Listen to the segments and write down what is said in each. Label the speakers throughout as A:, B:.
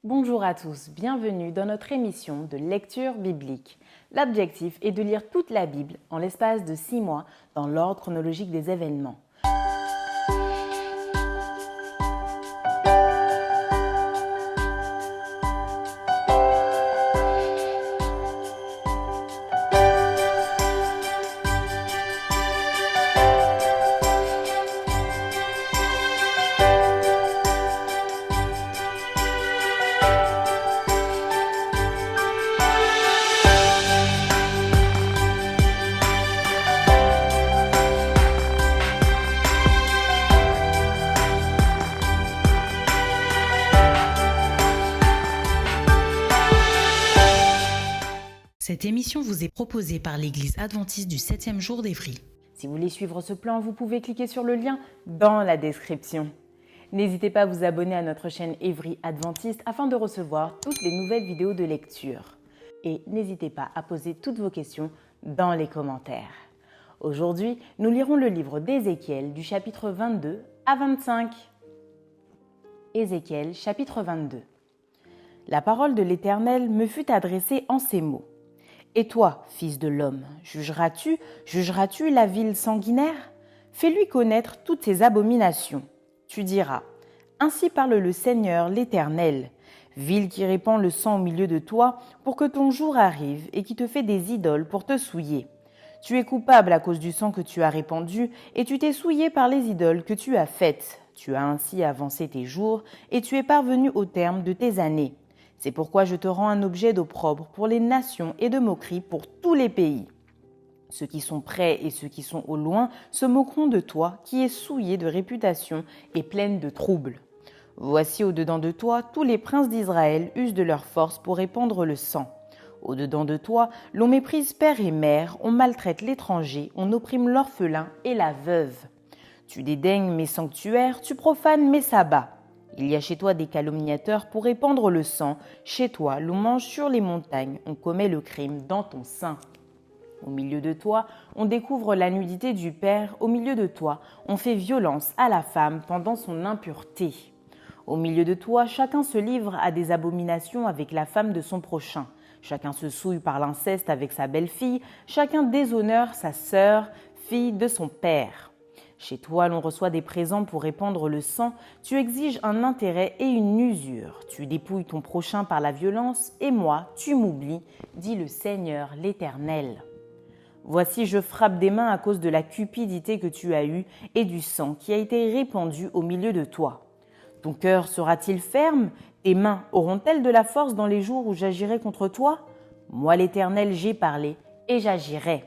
A: Bonjour à tous, bienvenue dans notre émission de lecture biblique. L'objectif est de lire toute la Bible en l'espace de 6 mois dans l'ordre chronologique des événements.
B: Cette émission vous est proposée par l'Église adventiste du 7e jour d'Évry.
A: Si vous voulez suivre ce plan, vous pouvez cliquer sur le lien dans la description. N'hésitez pas à vous abonner à notre chaîne Évry Adventiste afin de recevoir toutes les nouvelles vidéos de lecture. Et n'hésitez pas à poser toutes vos questions dans les commentaires. Aujourd'hui, nous lirons le livre d'Ézéchiel du chapitre 22 à 25. Ézéchiel chapitre 22. La parole de l'Éternel me fut adressée en ces mots. Et toi, fils de l'homme, jugeras-tu la ville sanguinaire? Fais-lui connaître toutes ses abominations. Tu diras, ainsi parle le Seigneur l'Éternel, ville qui répand le sang au milieu de toi pour que ton jour arrive et qui te fait des idoles pour te souiller. Tu es coupable à cause du sang que tu as répandu et tu t'es souillé par les idoles que tu as faites. Tu as ainsi avancé tes jours et tu es parvenu au terme de tes années. C'est pourquoi je te rends un objet d'opprobre pour les nations et de moquerie pour tous les pays. Ceux qui sont près et ceux qui sont au loin se moqueront de toi, qui es souillé de réputation et pleine de troubles. Voici au-dedans de toi, tous les princes d'Israël usent de leur force pour répandre le sang. Au-dedans de toi, l'on méprise père et mère, on maltraite l'étranger, on opprime l'orphelin et la veuve. Tu dédaignes mes sanctuaires, tu profanes mes sabbats. Il y a chez toi des calomniateurs pour répandre le sang. Chez toi, l'on mange sur les montagnes, on commet le crime dans ton sein. Au milieu de toi, on découvre la nudité du père. Au milieu de toi, on fait violence à la femme pendant son impureté. Au milieu de toi, chacun se livre à des abominations avec la femme de son prochain. Chacun se souille par l'inceste avec sa belle-fille. Chacun déshonore sa sœur, fille de son père. Chez toi, l'on reçoit des présents pour répandre le sang, tu exiges un intérêt et une usure, tu dépouilles ton prochain par la violence, et moi, tu m'oublies, dit le Seigneur l'Éternel. Voici, je frappe des mains à cause de la cupidité que tu as eue et du sang qui a été répandu au milieu de toi. Ton cœur sera-t-il ferme? Tes mains auront-elles de la force dans les jours où j'agirai contre toi? Moi, l'Éternel, j'ai parlé et j'agirai.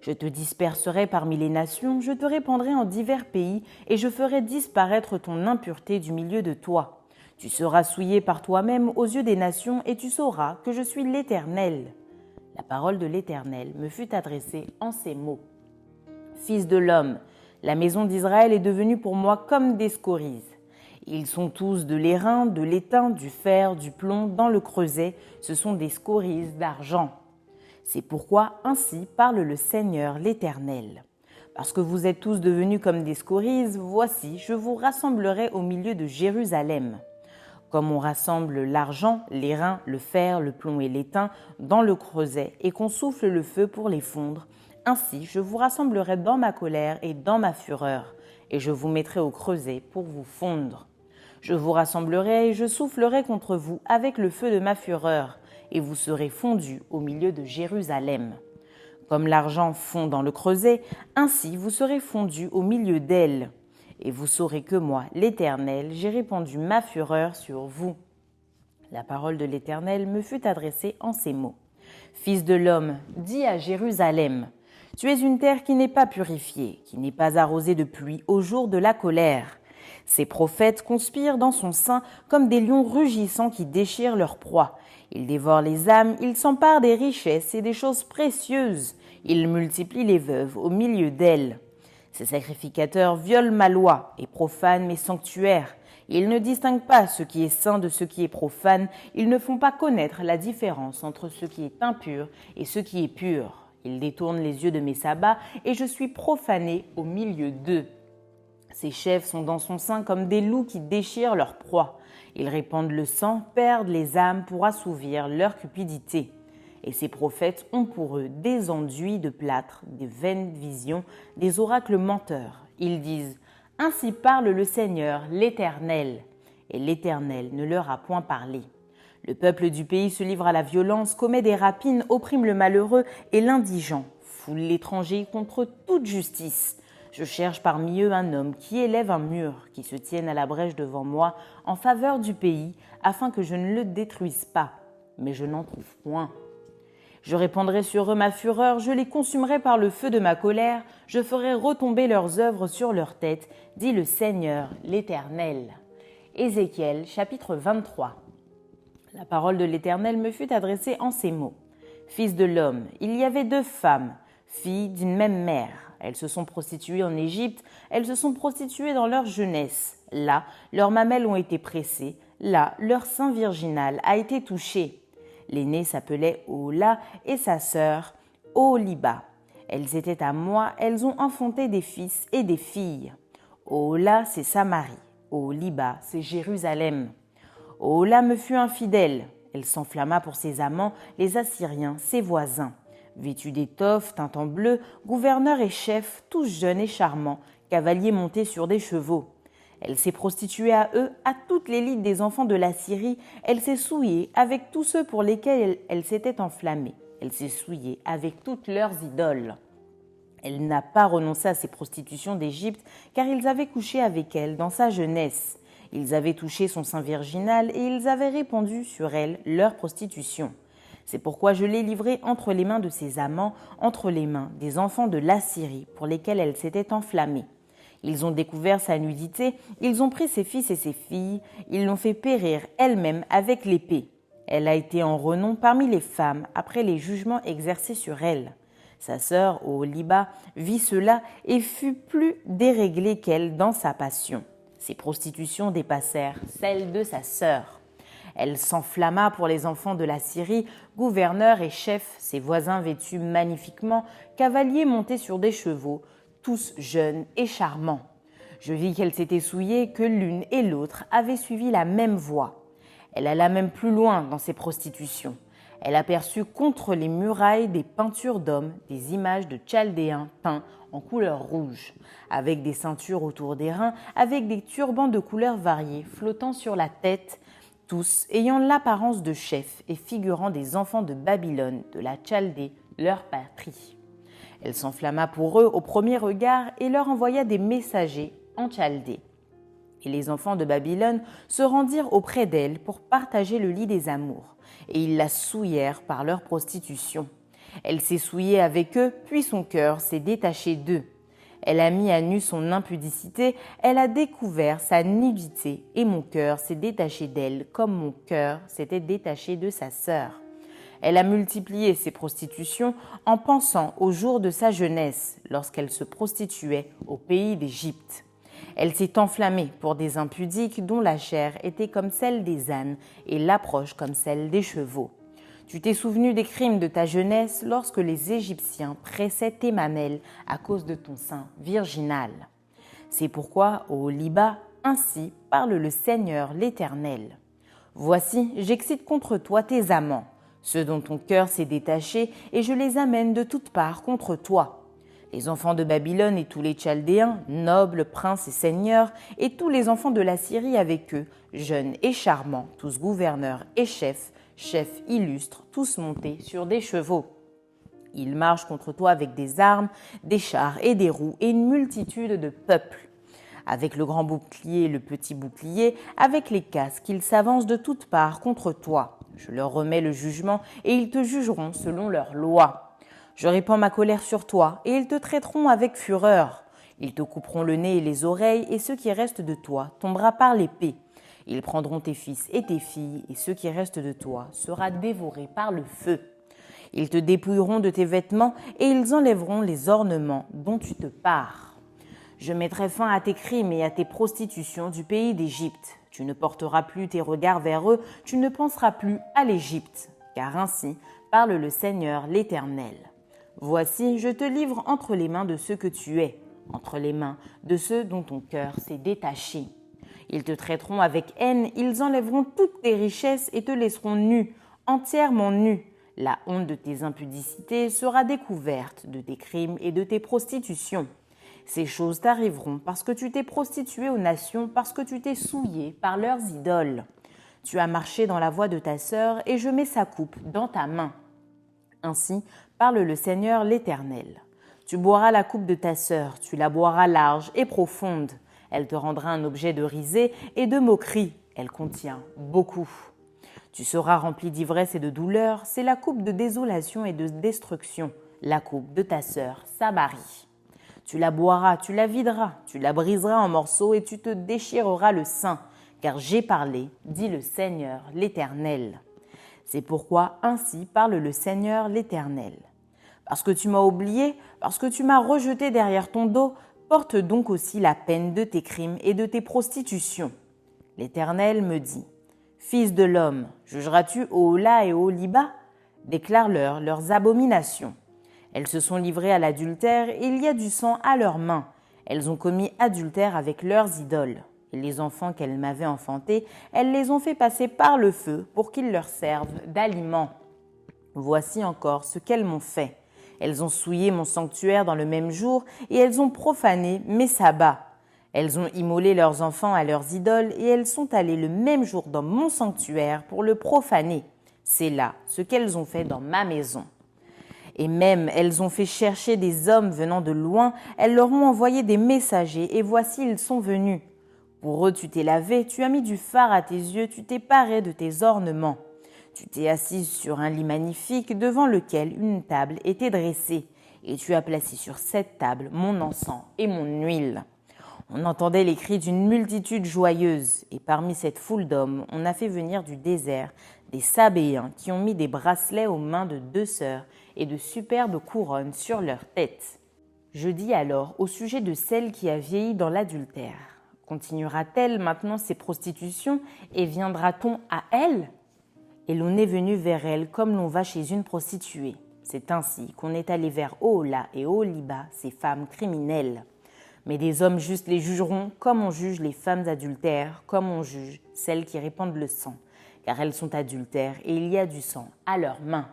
A: Je te disperserai parmi les nations, je te répandrai en divers pays, et je ferai disparaître ton impureté du milieu de toi. Tu seras souillé par toi-même aux yeux des nations, et tu sauras que je suis l'Éternel. La parole de l'Éternel me fut adressée en ces mots. Fils de l'homme, la maison d'Israël est devenue pour moi comme des scories. Ils sont tous de l'airain, de l'étain, du fer, du plomb, dans le creuset, ce sont des scories d'argent. C'est pourquoi ainsi parle le Seigneur l'Éternel. Parce que vous êtes tous devenus comme des scories, voici, je vous rassemblerai au milieu de Jérusalem. Comme on rassemble l'argent, l'airain, le fer, le plomb et l'étain dans le creuset et qu'on souffle le feu pour les fondre, ainsi je vous rassemblerai dans ma colère et dans ma fureur, et je vous mettrai au creuset pour vous fondre. Je vous rassemblerai et je soufflerai contre vous avec le feu de ma fureur, et vous serez fondus au milieu de Jérusalem. Comme l'argent fond dans le creuset, ainsi vous serez fondus au milieu d'elle. Et vous saurez que moi, l'Éternel, j'ai répandu ma fureur sur vous. La parole de l'Éternel me fut adressée en ces mots. Fils de l'homme, dis à Jérusalem, tu es une terre qui n'est pas purifiée, qui n'est pas arrosée de pluie au jour de la colère. Ces prophètes conspirent dans son sein comme des lions rugissants qui déchirent leur proie. Ils dévorent les âmes, ils s'emparent des richesses et des choses précieuses. Ils multiplient les veuves au milieu d'elles. Ces sacrificateurs violent ma loi et profanent mes sanctuaires. Ils ne distinguent pas ce qui est saint de ce qui est profane. Ils ne font pas connaître la différence entre ce qui est impur et ce qui est pur. Ils détournent les yeux de mes sabbats et je suis profané au milieu d'eux. Ses chefs sont dans son sein comme des loups qui déchirent leur proie. Ils répandent le sang, perdent les âmes pour assouvir leur cupidité. Et ces prophètes ont pour eux des enduits de plâtre, des vaines visions, des oracles menteurs. Ils disent « Ainsi parle le Seigneur, l'Éternel ». Et l'Éternel ne leur a point parlé. Le peuple du pays se livre à la violence, commet des rapines, opprime le malheureux et l'indigent, foule l'étranger contre toute justice. Je cherche parmi eux un homme qui élève un mur, qui se tienne à la brèche devant moi en faveur du pays, afin que je ne le détruise pas. Mais je n'en trouve point. Je répandrai sur eux ma fureur, je les consumerai par le feu de ma colère, je ferai retomber leurs œuvres sur leurs têtes, dit le Seigneur, l'Éternel. Ézéchiel, chapitre 23. La parole de l'Éternel me fut adressée en ces mots. Fils de l'homme, il y avait 2 femmes, filles d'une même mère. Elles se sont prostituées en Égypte, elles se sont prostituées dans leur jeunesse. Là, leurs mamelles ont été pressées, là, leur sein virginal a été touché. L'aînée s'appelait Ohola et sa sœur Oholiba. Elles étaient à moi, elles ont enfanté des fils et des filles. Ohola, c'est Samarie. Oholiba, c'est Jérusalem. Ohola me fut infidèle. Elle s'enflamma pour ses amants, les Assyriens, ses voisins. Vêtus d'étoffes, teint en bleu, gouverneurs et chefs, tous jeunes et charmants, cavaliers montés sur des chevaux. Elle s'est prostituée à eux, à toute l'élite des enfants de la Syrie. Elle s'est souillée avec tous ceux pour lesquels elle s'était enflammée. Elle s'est souillée avec toutes leurs idoles. Elle n'a pas renoncé à ses prostitutions d'Égypte, car ils avaient couché avec elle dans sa jeunesse. Ils avaient touché son sein virginal et ils avaient répandu sur elle leur prostitution. C'est pourquoi je l'ai livrée entre les mains de ses amants, entre les mains des enfants de l'Assyrie, pour lesquels elle s'était enflammée. Ils ont découvert sa nudité, ils ont pris ses fils et ses filles, ils l'ont fait périr elle-même avec l'épée. Elle a été en renom parmi les femmes après les jugements exercés sur elle. Sa sœur, Oholiba, vit cela et fut plus déréglée qu'elle dans sa passion. Ses prostitutions dépassèrent celles de sa sœur. Elle s'enflamma pour les enfants de la Syrie, gouverneurs et chefs, ses voisins vêtus magnifiquement, cavaliers montés sur des chevaux, tous jeunes et charmants. Je vis qu'elle s'était souillée, que l'une et l'autre avaient suivi la même voie. Elle alla même plus loin dans ses prostitutions. Elle aperçut contre les murailles des peintures d'hommes, des images de Chaldéens peints en couleur rouge, avec des ceintures autour des reins, avec des turbans de couleurs variées flottant sur la tête, tous ayant l'apparence de chefs et figurant des enfants de Babylone, de la Chaldée, leur patrie. Elle s'enflamma pour eux au premier regard et leur envoya des messagers en Chaldée. Et les enfants de Babylone se rendirent auprès d'elle pour partager le lit des amours, et ils la souillèrent par leur prostitution. Elle s'est souillée avec eux, puis son cœur s'est détaché d'eux. Elle a mis à nu son impudicité, elle a découvert sa nudité, et mon cœur s'est détaché d'elle comme mon cœur s'était détaché de sa sœur. Elle a multiplié ses prostitutions en pensant au jour de sa jeunesse, lorsqu'elle se prostituait au pays d'Égypte. Elle s'est enflammée pour des impudiques dont la chair était comme celle des ânes et l'approche comme celle des chevaux. Tu t'es souvenu des crimes de ta jeunesse lorsque les Égyptiens pressaient tes mamelles à cause de ton sein virginal. C'est pourquoi, Oholiba, ainsi parle le Seigneur l'Éternel. Voici, j'excite contre toi tes amants, ceux dont ton cœur s'est détaché, et je les amène de toutes parts contre toi. Les enfants de Babylone et tous les Chaldéens, nobles, princes et seigneurs, et tous les enfants de la Syrie avec eux, jeunes et charmants, tous gouverneurs et chefs, chefs illustres, tous montés sur des chevaux. Ils marchent contre toi avec des armes, des chars et des roues, et une multitude de peuples. Avec le grand bouclier et le petit bouclier, avec les casques, ils s'avancent de toutes parts contre toi. Je leur remets le jugement, et ils te jugeront selon leur loi. Je répands ma colère sur toi, et ils te traiteront avec fureur. Ils te couperont le nez et les oreilles, et ce qui reste de toi tombera par l'épée. Ils prendront tes fils et tes filles, et ce qui reste de toi sera dévoré par le feu. Ils te dépouilleront de tes vêtements, et ils enlèveront les ornements dont tu te pares. Je mettrai fin à tes crimes et à tes prostitutions du pays d'Égypte. Tu ne porteras plus tes regards vers eux, tu ne penseras plus à l'Égypte, car ainsi parle le Seigneur l'Éternel. Voici, je te livre entre les mains de ceux que tu es, entre les mains de ceux dont ton cœur s'est détaché. Ils te traiteront avec haine, ils enlèveront toutes tes richesses et te laisseront nu, entièrement nu. La honte de tes impudicités sera découverte, de tes crimes et de tes prostitutions. Ces choses t'arriveront parce que tu t'es prostitué aux nations, parce que tu t'es souillé par leurs idoles. Tu as marché dans la voie de ta sœur et je mets sa coupe dans ta main. Ainsi parle le Seigneur l'Éternel. Tu boiras la coupe de ta sœur, tu la boiras large et profonde. Elle te rendra un objet de risée et de moquerie. Elle contient beaucoup. Tu seras rempli d'ivresse et de douleur, c'est la coupe de désolation et de destruction, la coupe de ta sœur Samarie. Tu la boiras, tu la videras, tu la briseras en morceaux et tu te déchireras le sein, car j'ai parlé, dit le Seigneur l'Éternel. C'est pourquoi ainsi parle le Seigneur l'Éternel. Parce que tu m'as oublié, parce que tu m'as rejeté derrière ton dos, porte donc aussi la peine de tes crimes et de tes prostitutions. L'Éternel me dit, Fils de l'homme, jugeras-tu Ohola et Oholiba ? Déclare-leur leurs abominations. Elles se sont livrées à l'adultère et il y a du sang à leurs mains. Elles ont commis adultère avec leurs idoles. Et les enfants qu'elles m'avaient enfantés, elles les ont fait passer par le feu pour qu'ils leur servent d'aliment. Voici encore ce qu'elles m'ont fait. Elles ont souillé mon sanctuaire dans le même jour et elles ont profané mes sabbats. Elles ont immolé leurs enfants à leurs idoles et elles sont allées le même jour dans mon sanctuaire pour le profaner. C'est là ce qu'elles ont fait dans ma maison. Et même elles ont fait chercher des hommes venant de loin, elles leur ont envoyé des messagers et voici ils sont venus. Pour eux tu t'es lavé, tu as mis du fard à tes yeux, tu t'es paré de tes ornements. Tu t'es assise sur un lit magnifique devant lequel une table était dressée, et tu as placé sur cette table mon encens et mon huile. On entendait les cris d'une multitude joyeuse, et parmi cette foule d'hommes, on a fait venir du désert des Sabéens qui ont mis des bracelets aux mains de 2 sœurs et de superbes couronnes sur leurs têtes. Je dis alors au sujet de celle qui a vieilli dans l'adultère, continuera-t-elle maintenant ses prostitutions et viendra-t-on à elle ? Et l'on est venu vers elle comme l'on va chez une prostituée. C'est ainsi qu'on est allé vers Ohola et Oholiba, ces femmes criminelles. Mais des hommes justes les jugeront comme on juge les femmes adultères, comme on juge celles qui répandent le sang, car elles sont adultères et il y a du sang à leurs mains.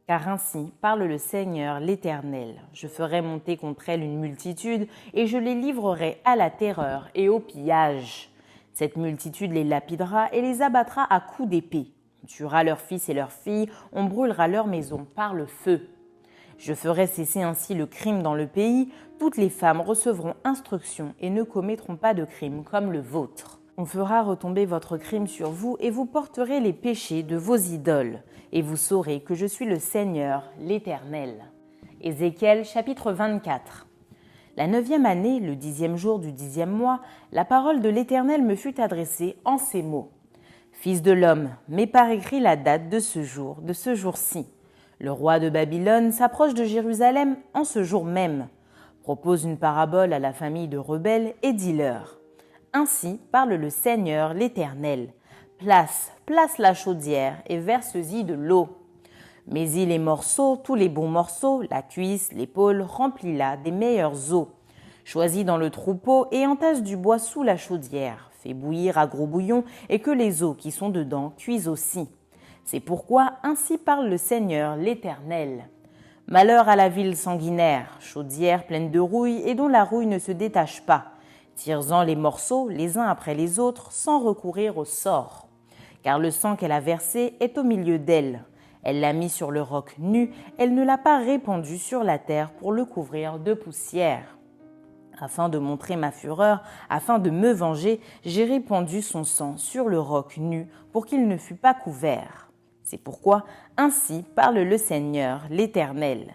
A: Car ainsi parle le Seigneur l'Éternel. Je ferai monter contre elles une multitude et je les livrerai à la terreur et au pillage. Cette multitude les lapidera et les abattra à coups d'épée. On tuera leurs fils et leurs filles, on brûlera leurs maisons par le feu. Je ferai cesser ainsi le crime dans le pays, toutes les femmes recevront instruction et ne commettront pas de crime comme le vôtre. On fera retomber votre crime sur vous et vous porterez les péchés de vos idoles, et vous saurez que je suis le Seigneur, l'Éternel. Ézéchiel chapitre 24. La 9e année, le 10e jour du 10e mois, la parole de l'Éternel me fut adressée en ces mots. Fils de l'homme, mets par écrit la date de ce jour-ci. Le roi de Babylone s'approche de Jérusalem en ce jour même. Propose une parabole à la famille de rebelles et dis-leur. Ainsi parle le Seigneur l'Éternel. Place la chaudière et verse-y de l'eau. Mets-y les morceaux, tous les bons morceaux, la cuisse, l'épaule, remplis-la des meilleures eaux. Choisis dans le troupeau et entasse du bois sous la chaudière. Fais bouillir à gros bouillon et que les eaux qui sont dedans cuisent aussi. C'est pourquoi ainsi parle le Seigneur l'Éternel. Malheur à la ville sanguinaire, chaudière pleine de rouille et dont la rouille ne se détache pas. Tire-en les morceaux les uns après les autres sans recourir au sort. Car le sang qu'elle a versé est au milieu d'elle. Elle l'a mis sur le roc nu, elle ne l'a pas répandu sur la terre pour le couvrir de poussière. Afin de montrer ma fureur, afin de me venger, j'ai répandu son sang sur le roc nu pour qu'il ne fût pas couvert. C'est pourquoi ainsi parle le Seigneur, l'Éternel.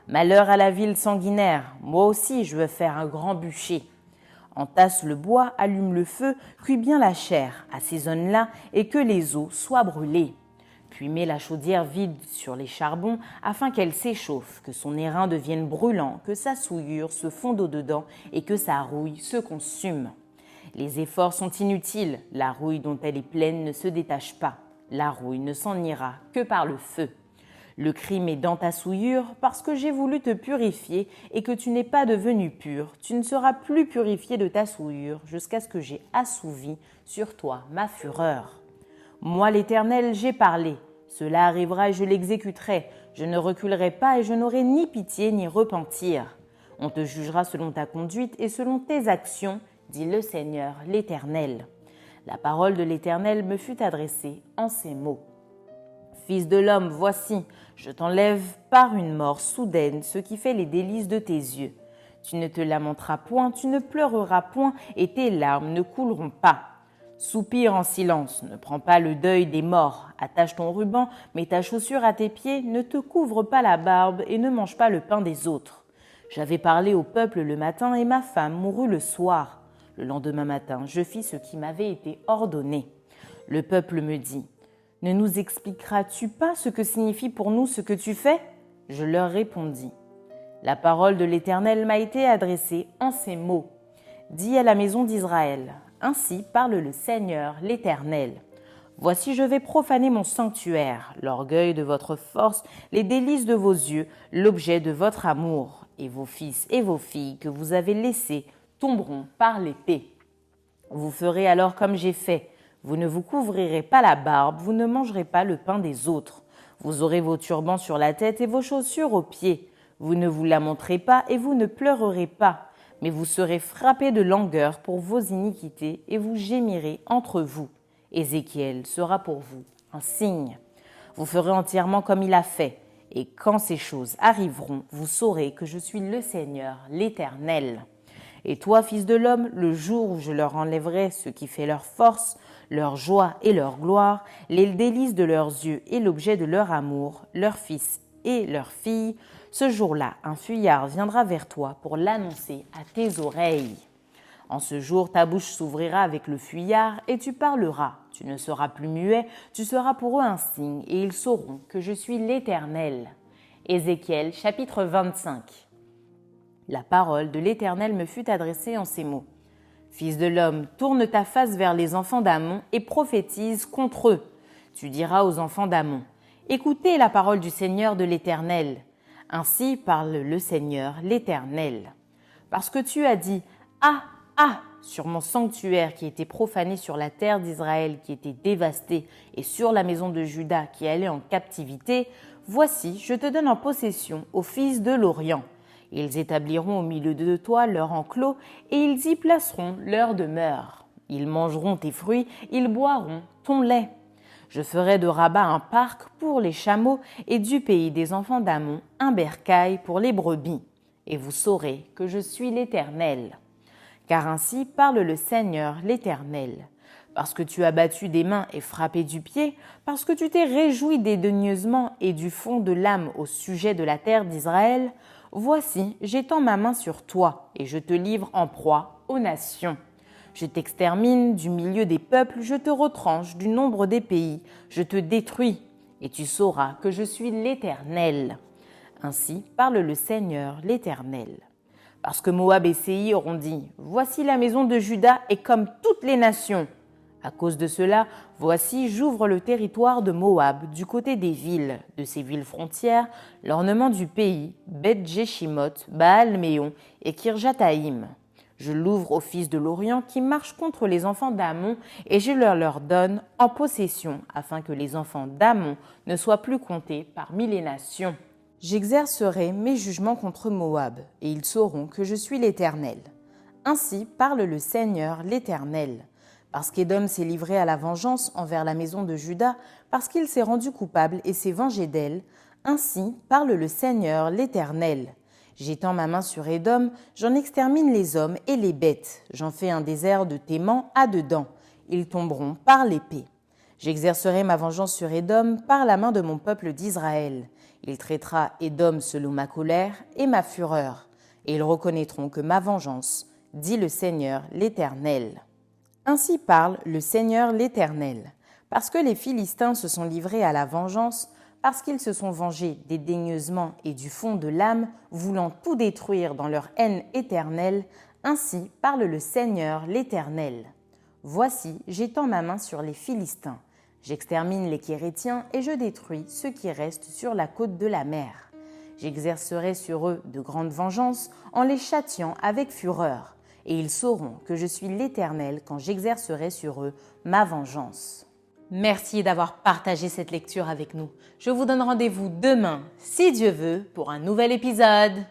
A: Malheur à la ville sanguinaire, moi aussi je veux faire un grand bûcher. Entasse le bois, allume le feu, cuis bien la chair, assaisonne-la et que les os soient brûlés. Puis mets la chaudière vide sur les charbons afin qu'elle s'échauffe, que son airain devienne brûlant, que sa souillure se fonde au-dedans et que sa rouille se consume. Les efforts sont inutiles, la rouille dont elle est pleine ne se détache pas. La rouille ne s'en ira que par le feu. Le crime est dans ta souillure parce que j'ai voulu te purifier et que tu n'es pas devenu pur. Tu ne seras plus purifié de ta souillure jusqu'à ce que j'ai assouvi sur toi ma fureur. Moi l'Éternel, j'ai parlé. Cela arrivera et je l'exécuterai. Je ne reculerai pas et je n'aurai ni pitié ni repentir. On te jugera selon ta conduite et selon tes actions, dit le Seigneur l'Éternel. La parole de l'Éternel me fut adressée en ces mots. Fils de l'homme, voici, je t'enlève par une mort soudaine ce qui fait les délices de tes yeux. Tu ne te lamenteras point, tu ne pleureras point et tes larmes ne couleront pas. Soupire en silence, ne prends pas le deuil des morts, attache ton ruban, mets ta chaussure à tes pieds, ne te couvre pas la barbe et ne mange pas le pain des autres. J'avais parlé au peuple le matin et ma femme mourut le soir. Le lendemain matin, je fis ce qui m'avait été ordonné. Le peuple me dit, « Ne nous expliqueras-tu pas ce que signifie pour nous ce que tu fais ?» Je leur répondis, « La parole de l'Éternel m'a été adressée en ces mots. Dis à la maison d'Israël, ainsi parle le Seigneur l'Éternel. Voici je vais profaner mon sanctuaire, l'orgueil de votre force, les délices de vos yeux, l'objet de votre amour, et vos fils et vos filles que vous avez laissés tomberont par l'épée. Vous ferez alors comme j'ai fait. Vous ne vous couvrirez pas la barbe, vous ne mangerez pas le pain des autres. Vous aurez vos turbans sur la tête et vos chaussures aux pieds. Vous ne vous lamenterez pas et vous ne pleurerez pas, mais vous serez frappés de langueur pour vos iniquités et vous gémirez entre vous. Ézéchiel sera pour vous un signe. Vous ferez entièrement comme il a fait, et quand ces choses arriveront, vous saurez que je suis le Seigneur, l'Éternel. Et toi, fils de l'homme, le jour où je leur enlèverai ce qui fait leur force, leur joie et leur gloire, les délices de leurs yeux et l'objet de leur amour, leurs fils et leurs filles, ce jour-là, un fuyard viendra vers toi pour l'annoncer à tes oreilles. En ce jour, ta bouche s'ouvrira avec le fuyard et tu parleras. Tu ne seras plus muet, tu seras pour eux un signe et ils sauront que je suis l'Éternel. Ézéchiel chapitre 25. La parole de l'Éternel me fut adressée en ces mots. Fils de l'homme, tourne ta face vers les enfants d'Amon et prophétise contre eux. Tu diras aux enfants d'Amon, écoutez la parole du Seigneur de l'Éternel. Ainsi parle le Seigneur l'Éternel. Parce que tu as dit, ah, ah, sur mon sanctuaire qui était profané sur la terre d'Israël qui était dévastée et sur la maison de Juda qui allait en captivité, voici, je te donne en possession aux fils de l'Orient. Ils établiront au milieu de toi leur enclos et ils y placeront leur demeure. Ils mangeront tes fruits, ils boiront ton lait. Je ferai de Rabat un parc pour les chameaux et du pays des enfants d'Amon un bercail pour les brebis. Et vous saurez que je suis l'Éternel. Car ainsi parle le Seigneur l'Éternel. Parce que tu as battu des mains et frappé du pied, parce que tu t'es réjoui dédaigneusement et du fond de l'âme au sujet de la terre d'Israël, voici, j'étends ma main sur toi et je te livre en proie aux nations. Je t'extermine du milieu des peuples, je te retranche du nombre des pays, je te détruis et tu sauras que je suis l'Éternel. Ainsi parle le Seigneur l'Éternel. Parce que Moab et Séir ont dit, voici la maison de Juda est comme toutes les nations. À cause de cela, voici, j'ouvre le territoire de Moab du côté des villes, de ses villes frontières, l'ornement du pays, Beth-Jéchimoth, Baal-Méon et Kirjataïm. Je l'ouvre aux fils de l'Orient qui marchent contre les enfants d'Amon et je leur donne en possession afin que les enfants d'Amon ne soient plus comptés parmi les nations. J'exercerai mes jugements contre Moab et ils sauront que je suis l'Éternel. Ainsi parle le Seigneur l'Éternel. Parce qu'Édom s'est livré à la vengeance envers la maison de Juda, parce qu'il s'est rendu coupable et s'est vengé d'elle, ainsi parle le Seigneur l'Éternel. J'étends ma main sur Édom, j'en extermine les hommes et les bêtes, j'en fais un désert de Téman à dedans, ils tomberont par l'épée. J'exercerai ma vengeance sur Édom par la main de mon peuple d'Israël. Il traitera Édom selon ma colère et ma fureur, et ils reconnaîtront que ma vengeance, dit le Seigneur l'Éternel. Ainsi parle le Seigneur l'Éternel, parce que les Philistins se sont livrés à la vengeance, parce qu'ils se sont vengés dédaigneusement et du fond de l'âme, voulant tout détruire dans leur haine éternelle, ainsi parle le Seigneur l'Éternel. Voici, j'étends ma main sur les Philistins. J'extermine les Kérétiens et je détruis ceux qui restent sur la côte de la mer. J'exercerai sur eux de grandes vengeances en les châtiant avec fureur, et ils sauront que je suis l'Éternel quand j'exercerai sur eux ma vengeance. Merci d'avoir partagé cette lecture avec nous. Je vous donne rendez-vous demain, si Dieu veut, pour un nouvel épisode.